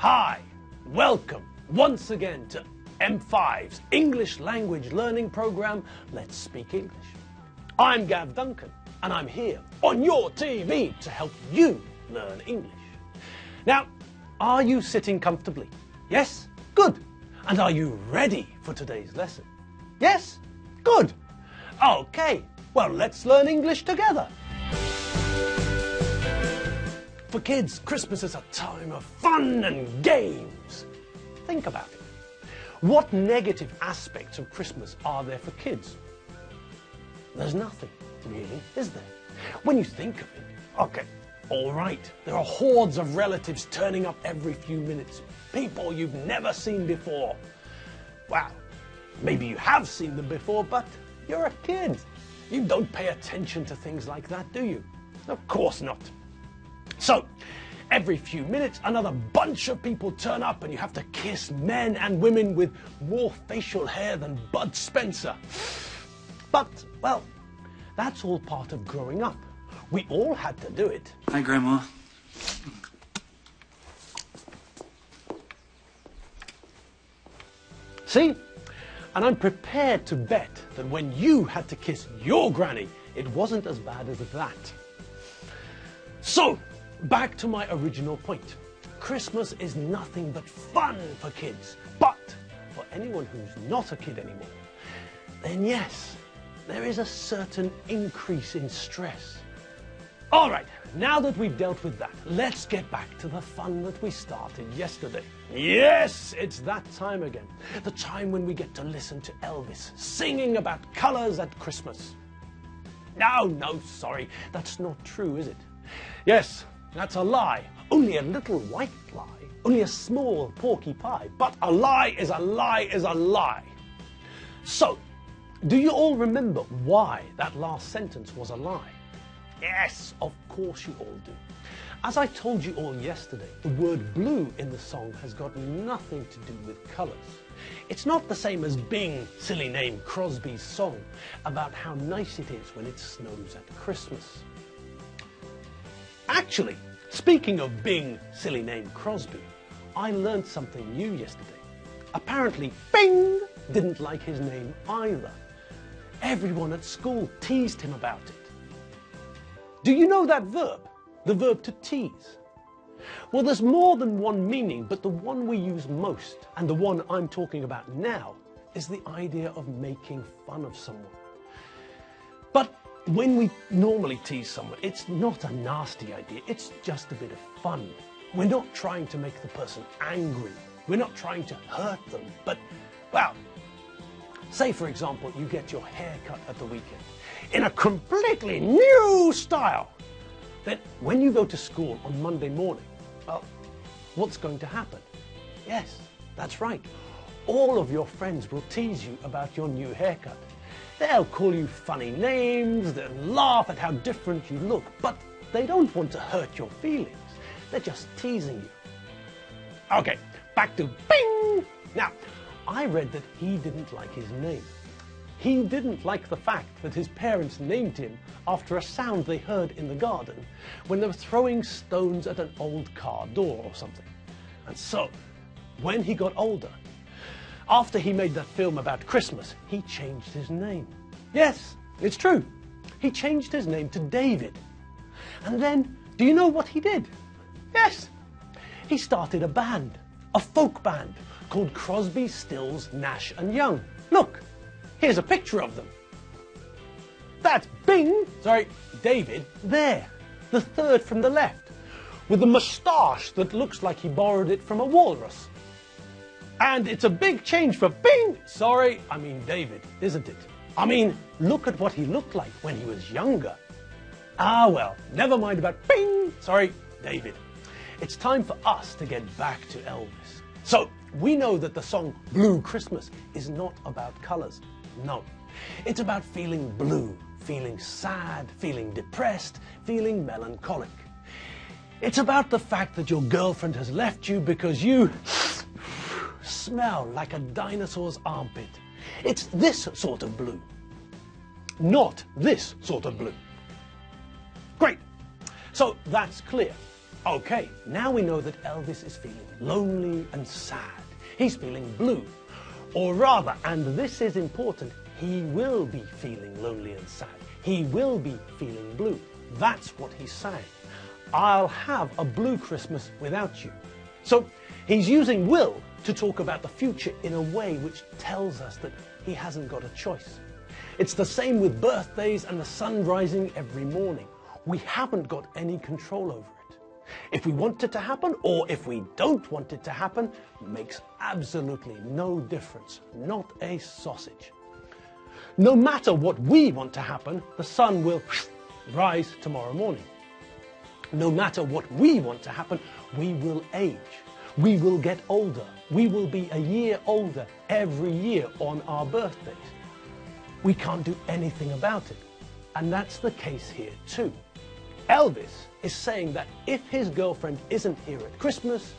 Hi, welcome once again to M5's English language learning program, Let's Speak English. I'm Gav Duncan and I'm here on your TV to help you learn English. Now, are you sitting comfortably? Yes? Good. And are you ready for today's lesson? Yes? Good. Okay, well, let's learn English together. For kids, Christmas is a time of fun and games. Think about it. What negative aspects of Christmas are there for kids? There's nothing, really, is there? When you think of it, okay, all right, there are hordes of relatives turning up every few minutes, people you've never seen before. Wow, maybe you have seen them before, but you're a kid. You don't pay attention to things like that, do you? Of course not. So, every few minutes, another bunch of people turn up and you have to kiss men and women with more facial hair than Bud Spencer. But, well, that's all part of growing up. We all had to do it. Hi, Grandma. See? And I'm prepared to bet that when you had to kiss your granny, it wasn't as bad as that. So, back to my original point. Christmas is nothing but fun for kids. But for anyone who's not a kid anymore, then yes, there is a certain increase in stress. All right, now that we've dealt with that, let's get back to the fun that we started yesterday. Yes, it's that time again. The time when we get to listen to Elvis singing about colours at Christmas. No, sorry, that's not true, is it? Yes, that's a lie. Only a little white lie. Only a small porky pie. But a lie is a lie is a lie. So, do you all remember why that last sentence was a lie? Yes, of course you all do. As I told you all yesterday, the word blue in the song has got nothing to do with colours. It's not the same as Bing, silly name Crosby's song about how nice it is when it snows at Christmas. Actually, speaking of Bing, silly name Crosby, I learned something new yesterday. Apparently, Bing didn't like his name either. Everyone at school teased him about it. Do you know that verb? The verb to tease? Well, there's more than one meaning, but the one we use most, and the one I'm talking about now, is the idea of making fun of someone. But when we normally tease someone, it's not a nasty idea, it's just a bit of fun. We're not trying to make the person angry. We're not trying to hurt them, but, well, say for example, you get your hair cut at the weekend in a completely new style. Then when you go to school on Monday morning, well, what's going to happen? Yes, that's right. All of your friends will tease you about your new haircut. They'll call you funny names, they'll laugh at how different you look, but they don't want to hurt your feelings. They're just teasing you. Okay, back to Bing! Now, I read that he didn't like his name. He didn't like the fact that his parents named him after a sound they heard in the garden when they were throwing stones at an old car door or something. And so, when he got older, after he made that film about Christmas, he changed his name. Yes, it's true. He changed his name to David. And then, do you know what he did? Yes, he started a band, a folk band, called Crosby, Stills, Nash and Young. Look, here's a picture of them. That's David, there, the third from the left, with a moustache that looks like he borrowed it from a walrus. And it's a big change for David, isn't it? I mean, look at what he looked like when he was younger. Ah, well, never mind about David. It's time for us to get back to Elvis. So, we know that the song Blue Christmas is not about colours. No, it's about feeling blue, feeling sad, feeling depressed, feeling melancholic. It's about the fact that your girlfriend has left you because you smell like a dinosaur's armpit. It's this sort of blue, not this sort of blue. Great. So that's clear. Okay, now we know that Elvis is feeling lonely and sad. He's feeling blue. Or rather, and this is important, he will be feeling lonely and sad. He will be feeling blue. That's what he's saying. I'll have a blue Christmas without you. So he's using will to talk about the future in a way which tells us that he hasn't got a choice. It's the same with birthdays and the sun rising every morning. We haven't got any control over it. If we want it to happen or if we don't want it to happen makes absolutely no difference, not a sausage. No matter what we want to happen, the sun will rise tomorrow morning. No matter what we want to happen, we will age. We will get older. We will be a year older every year on our birthdays. We can't do anything about it. And that's the case here too. Elvis is saying that if his girlfriend isn't here at Christmas,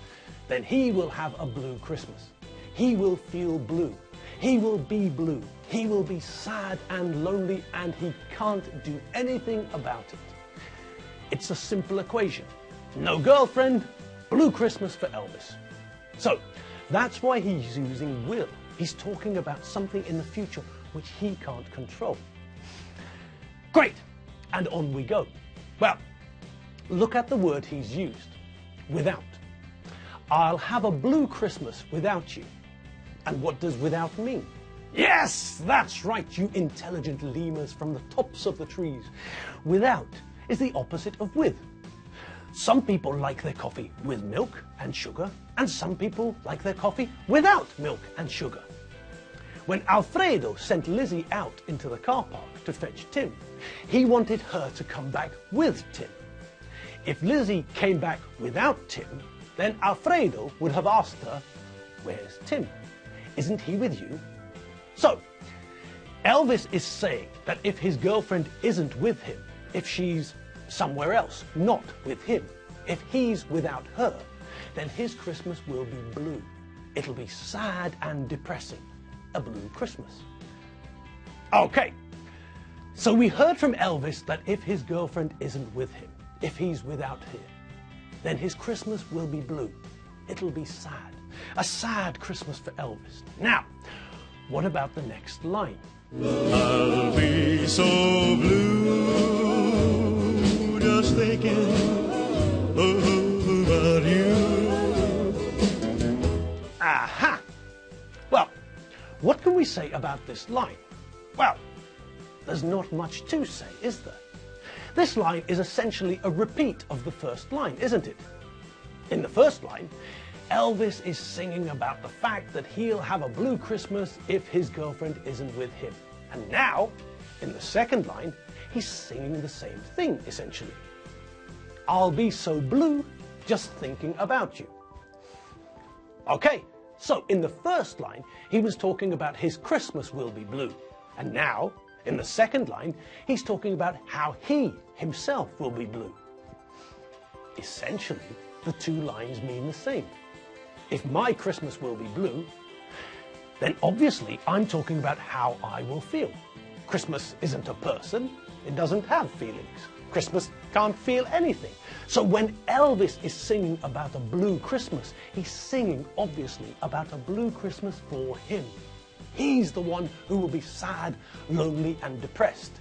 then he will have a blue Christmas. He will feel blue. He will be blue. He will be sad and lonely, and he can't do anything about it. It's a simple equation. No girlfriend, blue Christmas for Elvis. So that's why he's using will. He's talking about something in the future which he can't control. Great, and on we go. Well, look at the word he's used, without. I'll have a blue Christmas without you. And what does without mean? Yes, that's right, you intelligent lemurs from the tops of the trees. Without is the opposite of with. Some people like their coffee with milk and sugar, and some people like their coffee without milk and sugar. When Alfredo sent Lizzie out into the car park to fetch Tim, he wanted her to come back with Tim. If Lizzie came back without Tim, then Alfredo would have asked her, "Where's Tim? Isn't he with you?" So, Elvis is saying that if his girlfriend isn't with him, if she's somewhere else, not with him, if he's without her, then his Christmas will be blue. It'll be sad and depressing. A blue Christmas. Okay, so we heard from Elvis that if his girlfriend isn't with him, if he's without her, then his Christmas will be blue. It'll be sad. A sad Christmas for Elvis. Now, what about the next line? I'll be so blue just thinking about you. Aha! Well, what can we say about this line? Well, there's not much to say, is there? This line is essentially a repeat of the first line, isn't it? In the first line, Elvis is singing about the fact that he'll have a blue Christmas if his girlfriend isn't with him. And now, in the second line, he's singing the same thing, essentially. I'll be so blue just thinking about you. Okay, so in the first line, he was talking about his Christmas will be blue. And now, in the second line, he's talking about how he himself will be blue. Essentially, the two lines mean the same. If my Christmas will be blue, then obviously I'm talking about how I will feel. Christmas isn't a person, it doesn't have feelings. Christmas can't feel anything. So when Elvis is singing about a blue Christmas, he's singing obviously about a blue Christmas for him. He's the one who will be sad, lonely and depressed,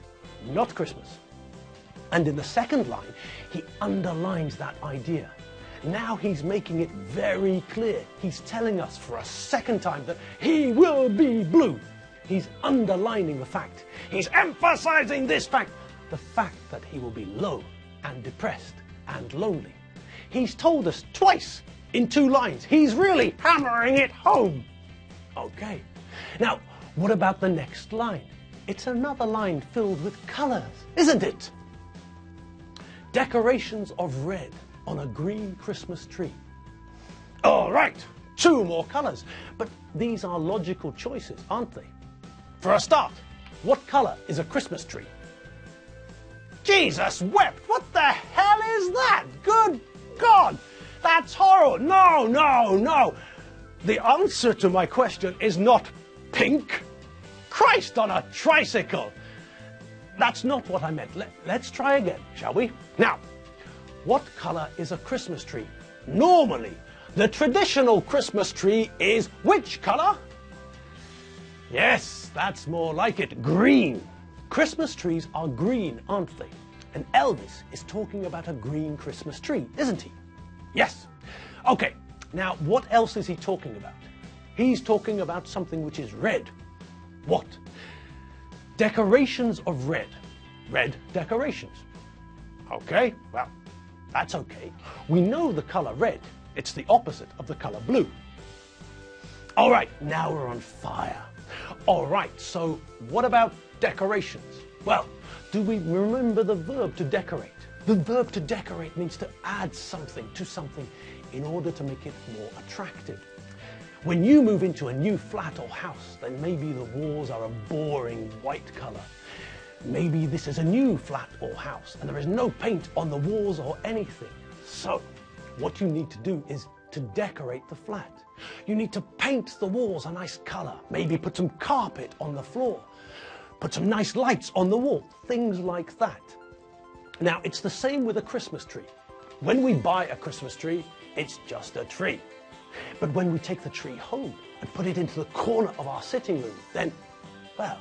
not Christmas. And in the second line, he underlines that idea. Now he's making it very clear. He's telling us for a second time that he will be blue. He's underlining the fact. He's emphasizing this fact. The fact that he will be low and depressed and lonely. He's told us twice in two lines. He's really hammering it home. Okay. Now, what about the next line? It's another line filled with colors, isn't it? Decorations of red on a green Christmas tree. All right, two more colors. But these are logical choices, aren't they? For a start, what color is a Christmas tree? Jesus wept! What the hell is that? Good God! That's horrible! No, no, no! The answer to my question is not pink. Christ on a tricycle! That's not what I meant. Let's try again, shall we? Now, What colour is a Christmas tree? Normally, the traditional Christmas tree is which colour? Yes, that's more like it, green. Christmas trees are green, aren't they? And Elvis is talking about a green Christmas tree, isn't he? Yes. Okay, now what else is he talking about? He's talking about something which is red. What? Decorations of red. Red decorations. Okay, well, that's okay. We know the colour red. It's the opposite of the colour blue. All right, now we're on fire. All right, so what about decorations? Well, do we remember the verb to decorate? The verb to decorate means to add something to something in order to make it more attractive. When you move into a new flat or house, then maybe the walls are a boring white colour. Maybe this is a new flat or house and there is no paint on the walls or anything. So, what you need to do is to decorate the flat. You need to paint the walls a nice colour. Maybe put some carpet on the floor. Put some nice lights on the wall. Things like that. Now, it's the same with a Christmas tree. When we buy a Christmas tree, it's just a tree. But when we take the tree home and put it into the corner of our sitting room, then, well,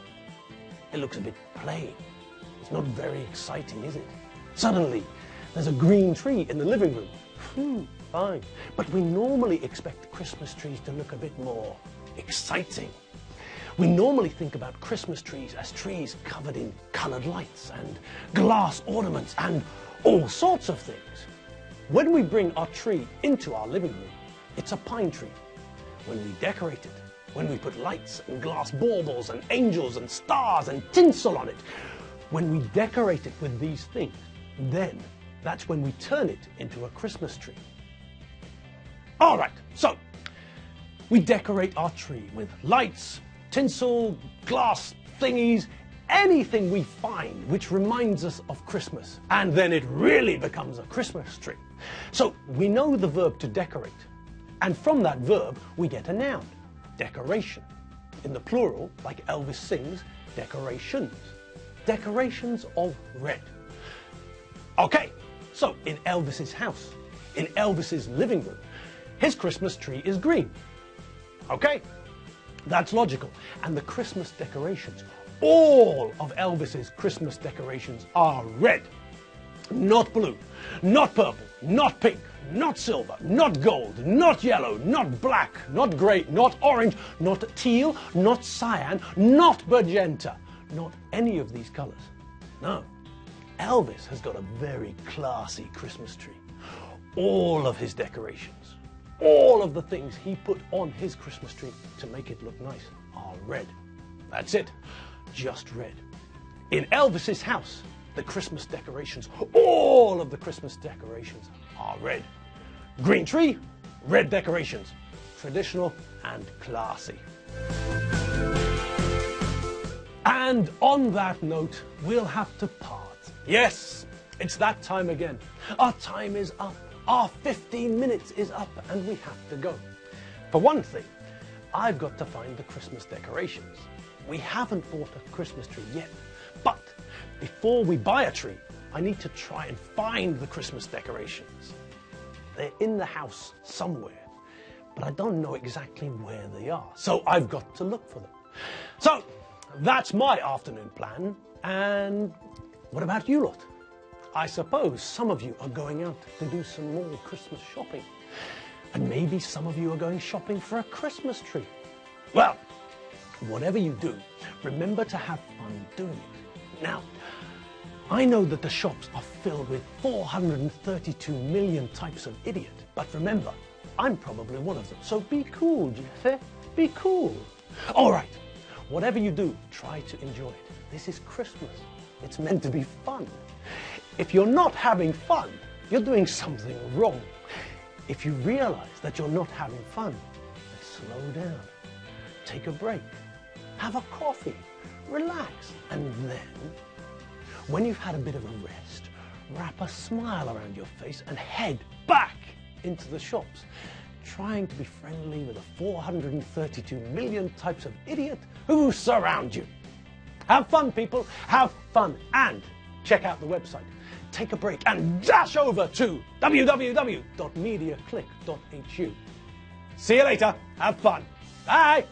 it looks a bit plain. It's not very exciting, is it? Suddenly, there's a green tree in the living room. Fine. But we normally expect Christmas trees to look a bit more exciting. We normally think about Christmas trees as trees covered in coloured lights and glass ornaments and all sorts of things. When we bring our tree into our living room, it's a pine tree. When we decorate it, when we put lights and glass baubles and angels and stars and tinsel on it, when we decorate it with these things, then that's when we turn it into a Christmas tree. All right, so we decorate our tree with lights, tinsel, glass thingies, anything we find which reminds us of Christmas, and then it really becomes a Christmas tree. So we know the verb to decorate, and from that verb we get a noun, decoration. In the plural, like Elvis sings, decorations. Decorations of red. Okay, so in Elvis's house, in Elvis's living room, his Christmas tree is green. Okay, that's logical. And the Christmas decorations, all of Elvis's Christmas decorations are red. Not blue, not purple, not pink, not silver, not gold, not yellow, not black, not grey, not orange, not teal, not cyan, not magenta, not any of these colours. No, Elvis has got a very classy Christmas tree. All of his decorations, all of the things he put on his Christmas tree to make it look nice are red. That's it, just red. In Elvis's house, the Christmas decorations, all of the Christmas decorations are red. Green tree, red decorations, traditional and classy. And on that note, we'll have to part. Yes, it's that time again. Our time is up. Our 15 minutes is up and we have to go. For one thing, I've got to find the Christmas decorations. We haven't bought a Christmas tree yet, but before we buy a tree, I need to try and find the Christmas decorations. They're in the house somewhere, but I don't know exactly where they are, so I've got to look for them. So, that's my afternoon plan, and what about you lot? I suppose some of you are going out to do some more Christmas shopping, and maybe some of you are going shopping for a Christmas tree. Well, whatever you do, remember to have fun doing it. Now, I know that the shops are filled with 432 million types of idiot, but remember, I'm probably one of them, so be cool, Jeff, be cool. All right, whatever you do, try to enjoy it. This is Christmas. It's meant to be fun. If you're not having fun, you're doing something wrong. If you realize that you're not having fun, then slow down, take a break, have a coffee, relax, and then, when you've had a bit of a rest, wrap a smile around your face and head back into the shops, trying to be friendly with the 432 million types of idiot who surround you. Have fun, people, have fun, and check out the website take a break and dash over to www.mediaclick.hu. See you later. Have fun. Bye.